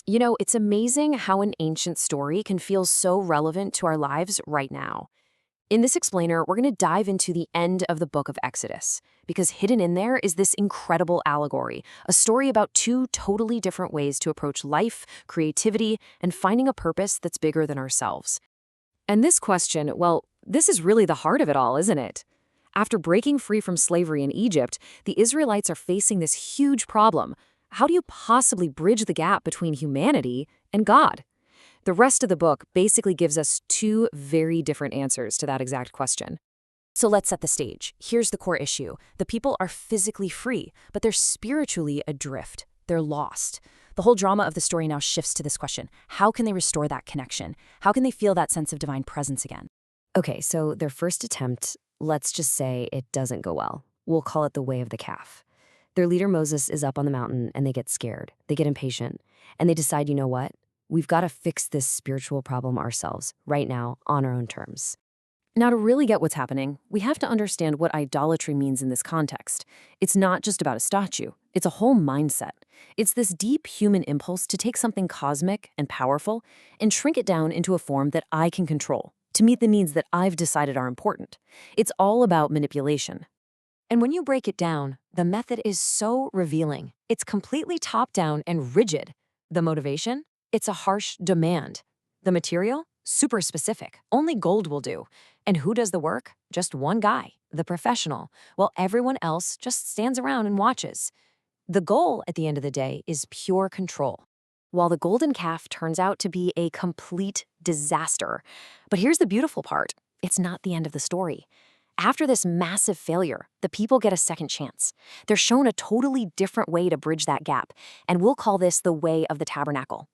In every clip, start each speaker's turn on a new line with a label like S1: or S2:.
S1: You know, it's amazing how an ancient story can feel so relevant to our lives right now. In this explainer, we're going to dive into the end of the book of Exodus, because hidden in there is this incredible allegory, a story about two totally different ways to approach life, creativity, and finding a purpose that's bigger than ourselves. And this question, well, this is really the heart of it all, isn't it? After breaking free from slavery in Egypt, the Israelites are facing this huge problem. How do you possibly bridge the gap between humanity and God? The rest of the book basically gives us two very different answers to that exact question. So let's set the stage. Here's the core issue. The people are physically free, but they're spiritually adrift. They're lost. The whole drama of the story now shifts to this question. How can they restore that connection? How can they feel that sense of divine presence again? Okay, so their first attempt, let's just say it doesn't go well. We'll call it the way of the calf. Their leader Moses is up on the mountain and they get scared. They get impatient and they decide, you know what? We've got to fix this spiritual problem ourselves, right now, on our own terms. Now, to really get what's happening, we have to understand what idolatry means in this context. It's not just about a statue. It's a whole mindset. It's this deep human impulse to take something cosmic and powerful and shrink it down into a form that I can control, to meet the needs that I've decided are important. It's all about manipulation. And when you break it down, the method is so revealing. It's completely top-down and rigid. The motivation? It's a harsh demand. The material? Super specific. Only gold will do. And who does the work? Just one guy, the professional, while everyone else just stands around and watches. The goal, at the end of the day, is pure control. While the golden calf turns out to be a complete disaster. But here's the beautiful part. It's not the end of the story. After this massive failure, the people get a second chance. They're shown a totally different way to bridge that gap, and we'll call this the way of the tabernacle.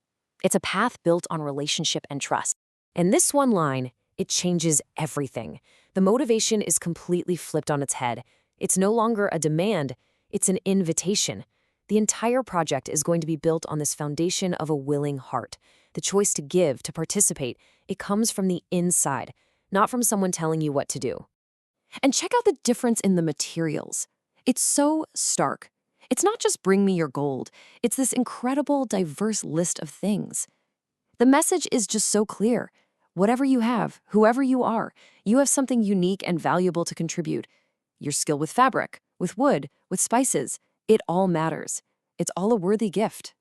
S1: It's a path built on relationship and trust. And this one line, it changes everything. The motivation is completely flipped on its head. It's no longer a demand, it's an invitation. The entire project is going to be built on this foundation of a willing heart. The choice to give, to participate, it comes from the inside, not from someone telling you what to do. And check out the difference in the materials. It's so stark. It's not just bring me your gold. It's this incredible, diverse list of things. The message is just so clear. Whatever you have, whoever you are, you have something unique and valuable to contribute. Your skill with fabric, with wood, with spices, it all matters. It's all a worthy gift.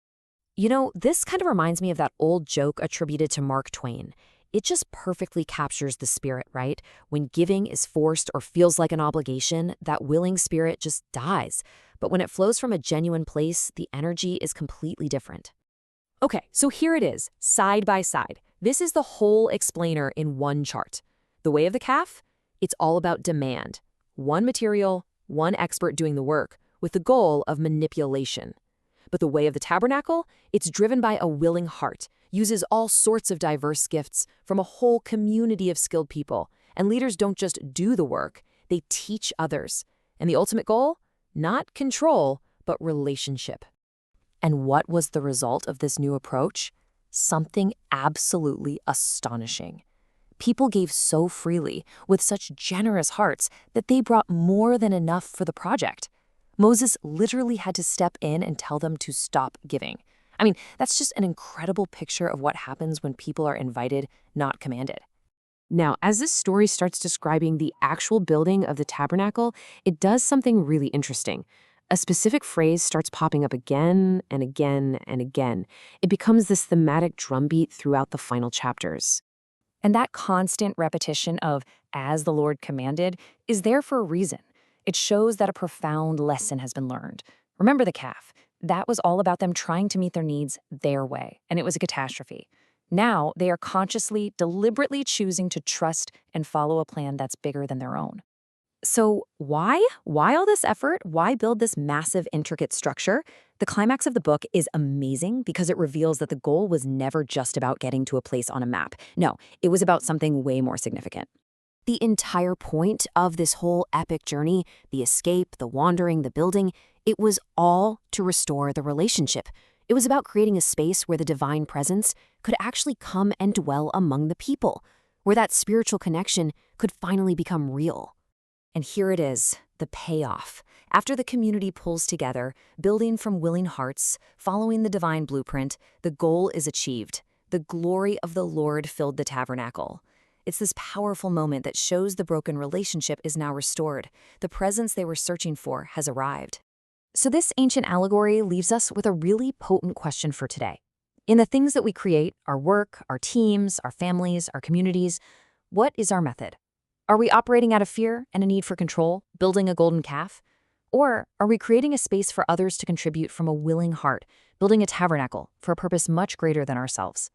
S1: You know, this kind of reminds me of that old joke attributed to Mark Twain. It just perfectly captures the spirit, right? When giving is forced or feels like an obligation, that willing spirit just dies. But when it flows from a genuine place, the energy is completely different. Okay, so here it is, side by side. This is the whole explainer in one chart. The way of the calf? It's all about demand. One material, one expert doing the work, with the goal of manipulation. But the way of the tabernacle? It's driven by a willing heart, uses all sorts of diverse gifts from a whole community of skilled people. And leaders don't just do the work, they teach others. And the ultimate goal? Not control, but relationship. And what was the result of this new approach? Something absolutely astonishing. People gave so freely, with such generous hearts, that they brought more than enough for the project. Moses literally had to step in and tell them to stop giving. I mean, that's just an incredible picture of what happens when people are invited, not commanded. Now, as this story starts describing the actual building of the tabernacle, it does something really interesting. A specific phrase starts popping up again and again and again. It becomes this thematic drumbeat throughout the final chapters. And that constant repetition of, as the Lord commanded, is there for a reason. It shows that a profound lesson has been learned. Remember the calf. That was all about them trying to meet their needs their way, and it was a catastrophe. Now, they are consciously, deliberately choosing to trust and follow a plan that's bigger than their own. So why? Why all this effort? Why build this massive, intricate structure? The climax of the book is amazing because it reveals that the goal was never just about getting to a place on a map. No, it was about something way more significant. The entire point of this whole epic journey, the escape, the wandering, the building, it was all to restore the relationship. It was about creating a space where the divine presence could actually come and dwell among the people, where that spiritual connection could finally become real. And here it is, the payoff. After the community pulls together, building from willing hearts, following the divine blueprint, the goal is achieved. The glory of the Lord filled the tabernacle. It's this powerful moment that shows the broken relationship is now restored. The presence they were searching for has arrived. So this ancient allegory leaves us with a really potent question for today. In the things that we create, our work, our teams, our families, our communities, what is our method? Are we operating out of fear and a need for control, building a golden calf? Or are we creating a space for others to contribute from a willing heart, building a tabernacle for a purpose much greater than ourselves?